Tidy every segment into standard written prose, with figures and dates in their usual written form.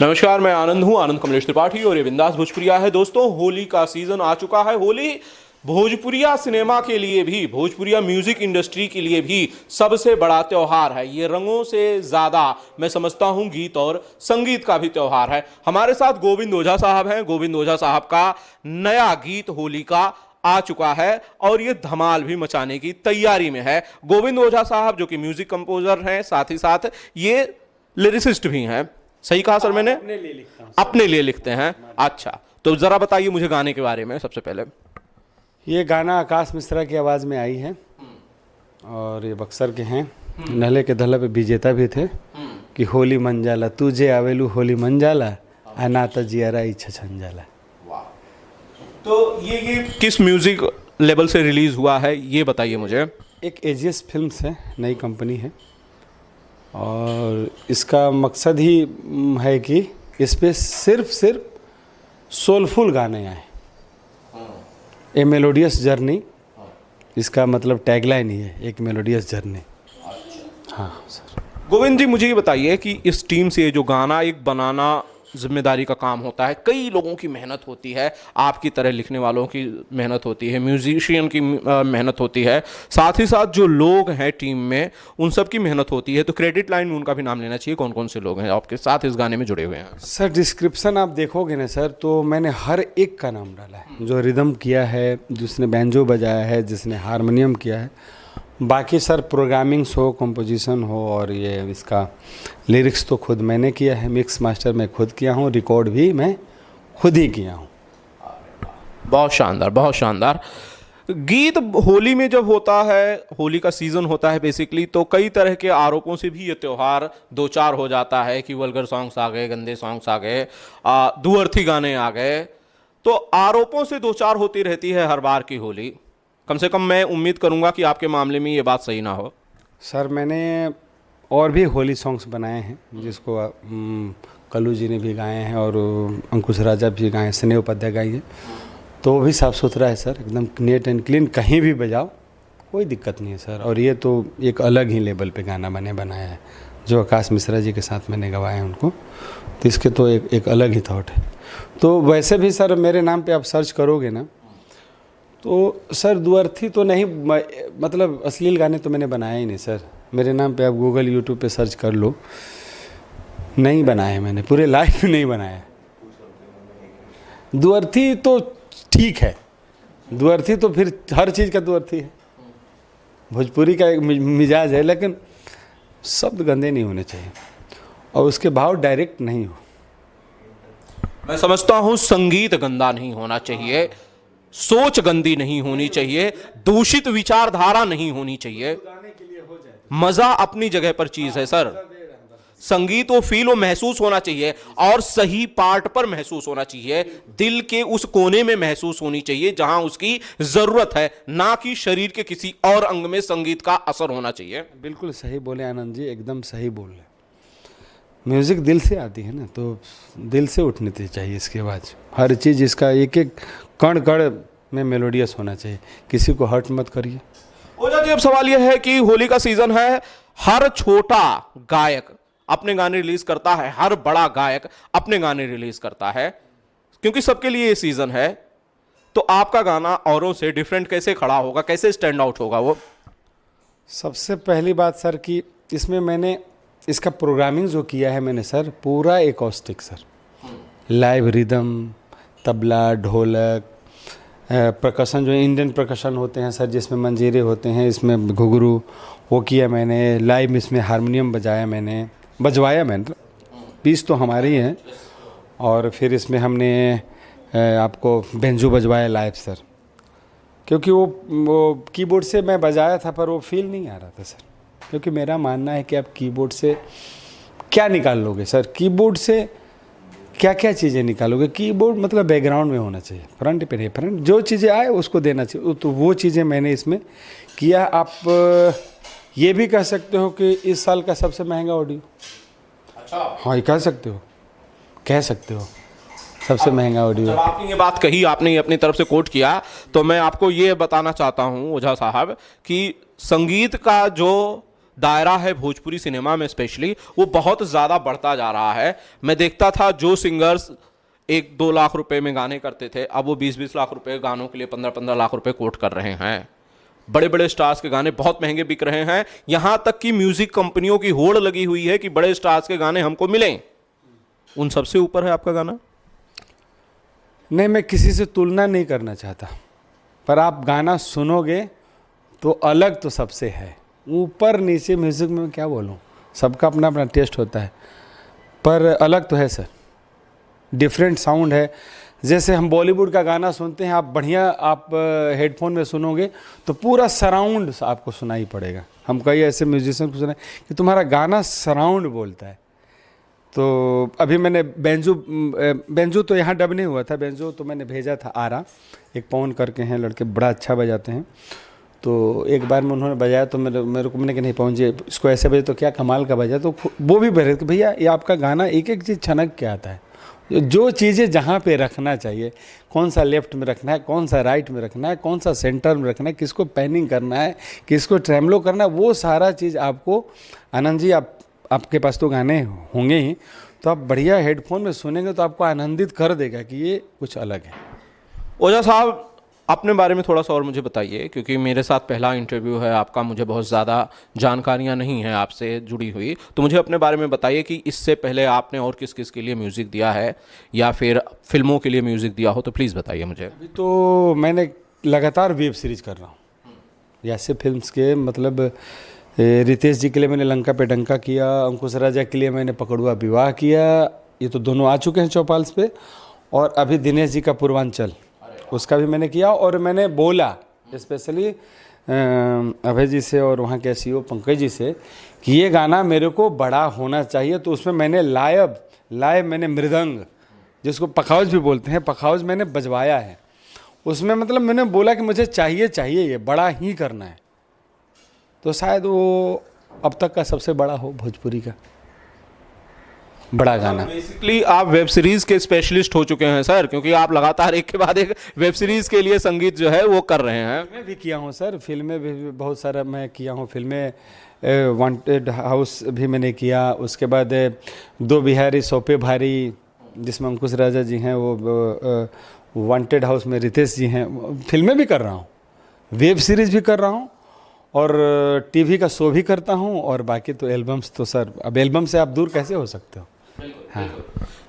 नमस्कार, मैं आनंद हूं, आनंद कमलेश त्रिपाठी और ये बिंदास भोजपुरिया है। दोस्तों, होली का सीजन आ चुका है। होली भोजपुरिया सिनेमा के लिए भी, भोजपुरिया म्यूजिक इंडस्ट्री के लिए भी सबसे बड़ा त्योहार है। ये रंगों से ज्यादा मैं समझता हूं गीत और संगीत का भी त्योहार है। हमारे साथ गोविंद ओझा साहब हैं। गोविंद ओझा साहब का नया गीत होली का आ चुका है और ये धमाल भी मचाने की तैयारी में है। गोविंद ओझा साहब जो कि म्यूजिक कंपोजर हैं, साथ ही साथ ये लिरिसिस्ट भी हैं। सही कहा सर मैंने? अपने लिए लिखता हूं। अपने लिए लिखते हैं। अच्छा, तो जरा बताइए मुझे गाने के बारे में सबसे पहले। ये गाना आकाश मिश्रा की आवाज़ में आई है और ये बक्सर के हैं। नहले के धल्ला पे विजेता भी थे कि होली मंजाला तुझे आवेलू होली मंजाला अनाता जियारा इच्छा छंजाला। तो ये किस म्यूजिक लेवल से रिलीज हुआ है ये बताइए मुझे। एक एजीएस फिल्म्स है, नई कंपनी है और इसका मकसद ही है कि इस पे सिर्फ सोलफुल गाने आए। ए मेलोडियस जर्नी इसका मतलब टैगलाइन ही है, एक मेलोडियस जर्नी। हाँ सर। गोविंद जी, मुझे ये बताइए कि इस टीम से जो गाना एक बनाना जिम्मेदारी का काम होता है, कई लोगों की मेहनत होती है, आपकी तरह लिखने वालों की मेहनत होती है, म्यूजिशियन की मेहनत होती है, साथ ही साथ जो लोग हैं टीम में उन सब की मेहनत होती है। तो क्रेडिट लाइन में उनका भी नाम लेना चाहिए। कौन कौन से लोग हैं आपके साथ इस गाने में जुड़े हुए हैं? सर डिस्क्रिप्शन आप देखोगे ना सर, तो मैंने हर एक का नाम डाला है। जो रिदम किया है, जिसने बैंजो बजाया है, जिसने हारमोनियम किया है, बाकी सर प्रोग्रामिंग्स हो, कंपोजिशन हो और ये इसका लिरिक्स तो खुद मैंने किया है, मिक्स मास्टर मैं खुद किया हूँ, रिकॉर्ड भी मैं खुद ही किया हूँ। बहुत शानदार, बहुत शानदार। गीत होली में जब होता है, होली का सीज़न होता है बेसिकली, तो कई तरह के आरोपों से भी ये त्यौहार दो चार हो जाता है कि वल्गर सॉन्ग्स आ गए, गंदे सॉन्ग्स आ गए, दुअर्थी गाने आ गए। तो आरोपों से दो चार होती रहती है हर बार की होली। कम से कम मैं उम्मीद करूंगा कि आपके मामले में ये बात सही ना हो। सर मैंने और भी होली सॉन्ग्स बनाए हैं जिसको कल्लू जी ने भी गाए हैं और अंकुश राजा भी गाए हैं, स्नेह उपाध्याय गाई है। तो वो भी साफ़ सुथरा है सर, एकदम नीट एंड क्लीन, कहीं भी बजाओ कोई दिक्कत नहीं है सर। और ये तो एक अलग ही लेवल पे गाना मैंने बनाया है, जो आकाश मिश्रा जी के साथ मैंने गवाए हैं उनको, तो इसके तो एक अलग ही थॉट है। तो वैसे भी सर मेरे नाम पे आप सर्च करोगे ना, तो सर दुअर्थी तो नहीं, मतलब अश्लील गाने तो मैंने बनाए ही नहीं सर। मेरे नाम पे आप गूगल यूट्यूब पे सर्च कर लो, नहीं बनाए मैंने, पूरे लाइफ में नहीं बनाया। दुअर्थी तो ठीक है, दुअर्थी तो फिर हर चीज़ का दुअर्थी है, भोजपुरी का एक मिजाज है, लेकिन शब्द गंदे नहीं होने चाहिए और उसके भाव डायरेक्ट नहीं हो। मैं समझता हूं संगीत गंदा नहीं होना चाहिए, सोच गंदी नहीं होनी चाहिए, दूषित विचारधारा नहीं होनी चाहिए। मजा अपनी जगह पर चीज है सर। संगीत वो फील वो महसूस होना चाहिए और सही पार्ट पर महसूस होना चाहिए, दिल के उस कोने में महसूस होनी चाहिए जहां उसकी जरूरत है, ना कि शरीर के किसी और अंग में संगीत का असर होना चाहिए। बिल्कुल सही बोले आनंद जी, एकदम सही बोल रहे। म्यूज़िक दिल से आती है ना, तो दिल से उठनी चाहिए इसकी आवाज़। हर चीज़ इसका एक एक कण कण में मेलोडियस होना चाहिए, किसी को हर्ट मत करिए। ओझा जी, अब सवाल यह है कि होली का सीजन है, हर छोटा गायक अपने गाने रिलीज करता है, हर बड़ा गायक अपने गाने रिलीज करता है, क्योंकि सबके लिए ये सीजन है। तो आपका गाना औरों से डिफरेंट कैसे खड़ा होगा, कैसे स्टैंड आउट होगा वो? सबसे पहली बात सर कि इसमें मैंने इसका प्रोग्रामिंग जो किया है मैंने सर, पूरा acoustic sir, live rhythm, tabla, ढोलक, प्रकशन जो इंडियन प्रकशन होते हैं सर, जिसमें मंजीरे होते हैं, इसमें घुघरू, वो किया मैंने लाइव। इसमें हारमोनियम बजवाया मैंने, पीस तो हमारे ही हैं। और फिर इसमें हमने आपको बेंजो बजवाया लाइव सर, क्योंकि वो कीबोर्ड से मैं बजाया था पर वो फील नहीं आ रहा था सर। क्योंकि मेरा मानना है कि आप कीबोर्ड से क्या निकाल लोगे सर, कीबोर्ड से क्या क्या चीज़ें निकालोगे। कीबोर्ड मतलब बैकग्राउंड में होना चाहिए, फ्रंट पे नहीं, फ्रंट जो चीज़ें आए उसको देना चाहिए। तो वो चीज़ें मैंने इसमें किया। आप ये भी कह सकते हो कि इस साल का सबसे महंगा ऑडियो। अच्छा, हाँ, ये कह सकते हो सबसे महंगा ऑडियो। जब आपने ये बात कही, आपने ये अपनी तरफ से कोट किया, तो मैं आपको ये बताना चाहता हूँ ओझा साहब कि संगीत का जो दायरा है भोजपुरी सिनेमा में स्पेशली, वो बहुत ज़्यादा बढ़ता जा रहा है। मैं देखता था जो सिंगर्स 1-2 लाख रुपए में गाने करते थे, अब वो 20-20 लाख रुपए गानों के लिए 15-15 लाख रुपए कोट कर रहे हैं। बड़े बड़े स्टार्स के गाने बहुत महंगे बिक रहे हैं, यहां तक कि म्यूजिक कंपनियों की होड़ लगी हुई है कि बड़े स्टार्स के गाने हमको मिलें। उन सबसे ऊपर है आपका गाना? नहीं, मैं किसी से तुलना नहीं करना चाहता, पर आप गाना सुनोगे तो अलग तो सबसे है। ऊपर नीचे म्यूज़िक में क्या बोलूँ, सबका अपना अपना टेस्ट होता है, पर अलग तो है सर, डिफरेंट साउंड है। जैसे हम बॉलीवुड का गाना सुनते हैं, आप बढ़िया आप हेडफोन में सुनोगे तो पूरा सराउंड आपको सुनाई पड़ेगा। हम कई ऐसे म्यूजिशियन को सुने कि तुम्हारा गाना सराउंड बोलता है। तो अभी मैंने बेंजू तो यहाँ डब नहीं हुआ था, बेंजू तो मैंने भेजा था आरा, एक पवन करके हैं लड़के, बड़ा अच्छा बजाते हैं। तो एक बार में उन्होंने बजाया तो मेरे को मैंने कि नहीं पहुँचे, इसको ऐसे बजे तो क्या कमाल का बजा। तो वो भी बह रहे कि भैया ये आपका गाना एक एक चीज़ छनक के आता है, जो चीज़ें जहाँ पे रखना चाहिए, कौन सा लेफ्ट में रखना है, कौन सा राइट में रखना है, कौन सा सेंटर में रखना है, किसको पैनिंग करना है, किसको ट्रेमलो करना है, वो सारा चीज़ आपको आनंद जी आपके पास तो गाने होंगे ही, तो आप बढ़िया हेडफोन में सुनेंगे तो आपको आनंदित कर देगा कि ये कुछ अलग है। ओझा साहब, अपने बारे में थोड़ा सा और मुझे बताइए, क्योंकि मेरे साथ पहला इंटरव्यू है आपका, मुझे बहुत ज़्यादा जानकारियां नहीं हैं आपसे जुड़ी हुई, तो मुझे अपने बारे में बताइए कि इससे पहले आपने और किस किस के लिए म्यूज़िक दिया है, या फिर फिल्मों के लिए म्यूज़िक दिया हो तो प्लीज़ बताइए मुझे। अभी तो मैंने लगातार वेब सीरीज कर रहा हूँ, जैसे फिल्म्स के मतलब रितेश जी के लिए मैंने लंका पे डंका किया, अंकुश राजा के लिए मैंने पकड़ुआ विवाह किया, ये तो दोनों आ चुके हैं चौपाल्स पे, और अभी दिनेश जी का पूर्वांचल, उसका भी मैंने किया। और मैंने बोला स्पेशली अभय जी से और वहाँ के सीईओ पंकज जी से कि ये गाना मेरे को बड़ा होना चाहिए, तो उसमें मैंने लाइव मैंने मृदंग, जिसको पखाउज भी बोलते हैं, पखाउज मैंने बजवाया है उसमें। मतलब मैंने बोला कि मुझे चाहिए ये बड़ा ही करना है, तो शायद वो अब तक का सबसे बड़ा हो भोजपुरी का बड़ा गाना। बेसिकली आप वेब सीरीज के स्पेशलिस्ट हो चुके हैं सर, क्योंकि आप लगातार एक के बाद एक वेब सीरीज के लिए संगीत जो है वो कर रहे हैं। मैं भी किया हूँ सर, फिल्में भी बहुत सारा मैं किया हूँ। फिल्में वांटेड हाउस भी मैंने किया, उसके बाद दो बिहारी सौपे भारी जिसमें अंकुश राजा जी हैं, वो वांटेड हाउस में रितेश जी हैं। फिल्में भी कर रहा हूँ, वेब सीरीज भी कर रहा हूँ, और टीवी का शो भी करता हूँ, और बाकी तो एल्बम्स तो सर, अब एल्बम से आप दूर कैसे हो सकते हो। हाँ।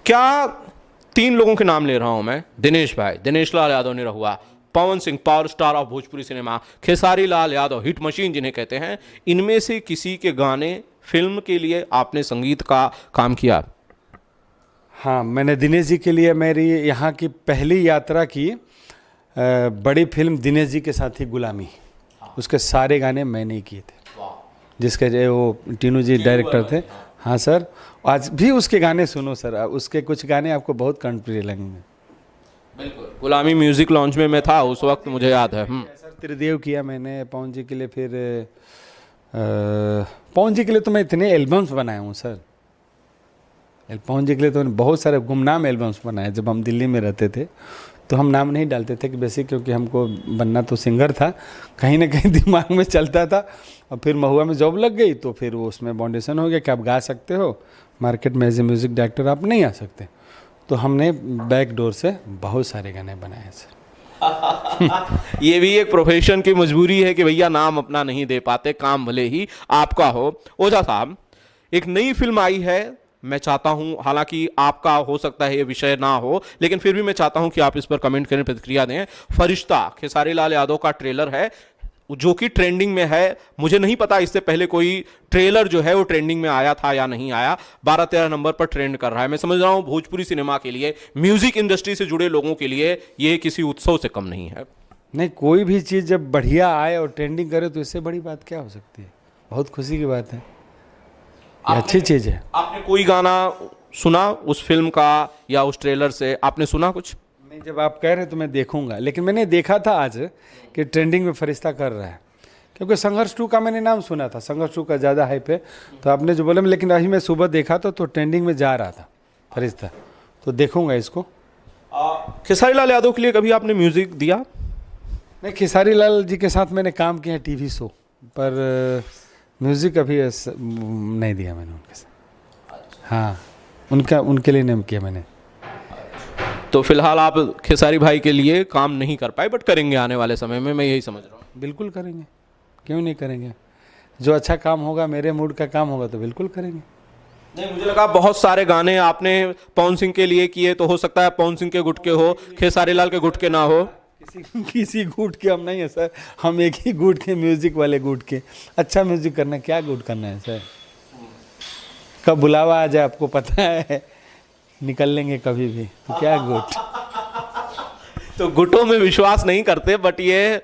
क्या 3 लोगों के नाम ले रहा हूं मैं, दिनेश भाई, Dinesh Lal Yadav Nirahua, Pawan Singh power star of Bhojpuri cinema, Khesari Lal Yadav hit machine जिन्हें कहते हैं, इनमें से किसी के गाने फिल्म के लिए आपने संगीत का काम किया? हाँ, मैंने दिनेश जी के लिए मेरी यहाँ की पहली यात्रा की, बड़ी फिल्म दिनेश जी के साथ ही गुलामी, उसके सारे गाने मैंने ही किए थे, जिसके वो टीनू जी डायरेक्टर थे। हाँ सर, आज भी उसके गाने सुनो सर, उसके कुछ गाने आपको बहुत कंट्री लगेंगे। बिल्कुल, गुलामी म्यूजिक लॉन्च में मैं था उस वक्त, मुझे याद है। सर त्रिदेव किया मैंने पवन जी के लिए, फिर पवन जी के लिए तो मैं इतने एल्बम्स बनाया हूँ सर, पवन जी के लिए तो मैंने बहुत सारे गुमनाम एल्बम्स बनाए। जब हम दिल्ली में रहते थे तो हम नाम नहीं डालते थे कि बेसिक, क्योंकि हमको बनना तो सिंगर था, कहीं ना कहीं दिमाग में चलता था। और फिर महुआ में जॉब लग गई तो फिर वो उसमें बाउंडेशन हो गया कि आप गा सकते हो, मार्केट में एज ए म्यूज़िक डायरेक्टर आप नहीं आ सकते, तो हमने बैक डोर से बहुत सारे गाने बनाए सर। ये भी एक प्रोफेशन की मजबूरी है कि भैया नाम अपना नहीं दे पाते, काम भले ही आपका हो। ओझा साहब, एक नई फिल्म आई है, मैं चाहता हूं, हालांकि आपका हो सकता है ये विषय ना हो, लेकिन फिर भी मैं चाहता हूं कि आप इस पर कमेंट करें, प्रतिक्रिया दें। फरिश्ता, खेसारी लाल यादव का ट्रेलर है जो कि ट्रेंडिंग में है। मुझे नहीं पता इससे पहले कोई ट्रेलर जो है वो ट्रेंडिंग में आया था या नहीं आया, 12-13 नंबर पर ट्रेंड कर रहा है। मैं समझ रहा हूं भोजपुरी सिनेमा के लिए, म्यूजिक इंडस्ट्री से जुड़े लोगों के लिए ये किसी उत्सव से कम नहीं है। नहीं, कोई भी चीज़ जब बढ़िया आए और ट्रेंडिंग करे तो इससे बड़ी बात क्या हो सकती है, बहुत खुशी की बात है, अच्छी चीज़ है। आपने कोई गाना सुना उस फिल्म का या उस ट्रेलर से, आपने सुना कुछ? नहीं, जब आप कह रहे हैं तो मैं देखूंगा, लेकिन मैंने देखा था आज कि ट्रेंडिंग में फरिश्ता कर रहा है, क्योंकि संघर्ष 2 का मैंने नाम सुना था, संघर्ष 2 का ज़्यादा हाइप है, तो आपने जो बोला, लेकिन अभी मैं सुबह देखा तो ट्रेंडिंग में जा रहा था फरिश्ता, तो देखूंगा इसको। खेसारी लाल यादव के लिए कभी आपने म्यूजिक दिया? नहीं, खेसारी लाल जी के साथ मैंने काम किया टीवी शो पर, म्यूज़िक अभी नहीं दिया मैंने उनके साथ। हाँ, उनके लिए नहीं किया मैंने। तो फिलहाल आप खेसारी भाई के लिए काम नहीं कर पाए, बट करेंगे आने वाले समय में, मैं यही समझ रहा हूँ। बिल्कुल करेंगे, क्यों नहीं करेंगे। जो अच्छा काम होगा, मेरे मूड का काम होगा तो बिल्कुल करेंगे। नहीं, मुझे लगा बहुत सारे गाने आपने पवन सिंह के लिए किए, तो हो सकता है पवन सिंह के गुट के हो, खेसारी लाल के गुट के ना हो। किसी गुट के हम नहीं है सर, हम एक ही गुट के, म्यूजिक वाले गुट के। अच्छा म्यूजिक करना, क्या गुट करना है सर। कब बुलावा आ जाए आपको पता है, निकल लेंगे कभी भी, तो क्या गुट। तो गुटों में विश्वास नहीं करते, बट ये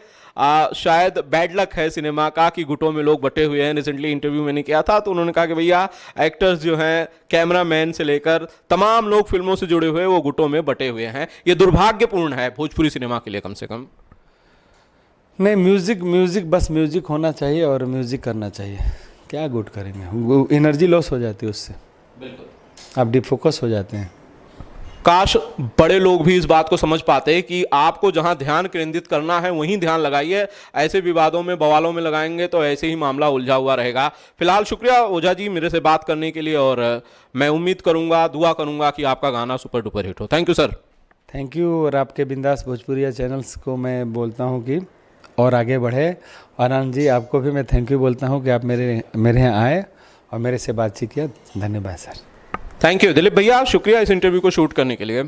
शायद बैड लक है सिनेमा का कि गुटों में लोग बटे हुए हैं। रिसेंटली इंटरव्यू मैंने किया था तो उन्होंने कहा कि भैया एक्टर्स जो हैं, कैमरामैन से लेकर तमाम लोग फिल्मों से जुड़े हुए वो गुटों में बटे हुए हैं। ये दुर्भाग्यपूर्ण है भोजपुरी सिनेमा के लिए, कम से कम। नहीं, म्यूजिक बस म्यूजिक होना चाहिए और म्यूजिक करना चाहिए। क्या गुट करेंगे, वो एनर्जी लॉस हो जाती है उससे, बिल्कुल आप डिफोकस हो जाते हैं। काश बड़े लोग भी इस बात को समझ पाते कि आपको जहां ध्यान केंद्रित करना है वहीं ध्यान लगाइए। ऐसे विवादों में, बवालों में लगाएंगे तो ऐसे ही मामला उलझा हुआ रहेगा। फिलहाल शुक्रिया ओझा जी मेरे से बात करने के लिए, और मैं उम्मीद करूंगा, दुआ करूंगा कि आपका गाना सुपर डुपर हिट हो। Thank you sir. Thank you. और आपके बिंदास भोजपुरिया चैनल्स को मैं बोलता हूँ कि और आगे बढ़े। और आनंद जी, आपको भी मैं थैंक यू बोलता हूँ कि आप मेरे यहाँ आए और मेरे से बातचीत किया। धन्यवाद सर। थैंक यू दिलीप भैया, शुक्रिया इस इंटरव्यू को शूट करने के लिए।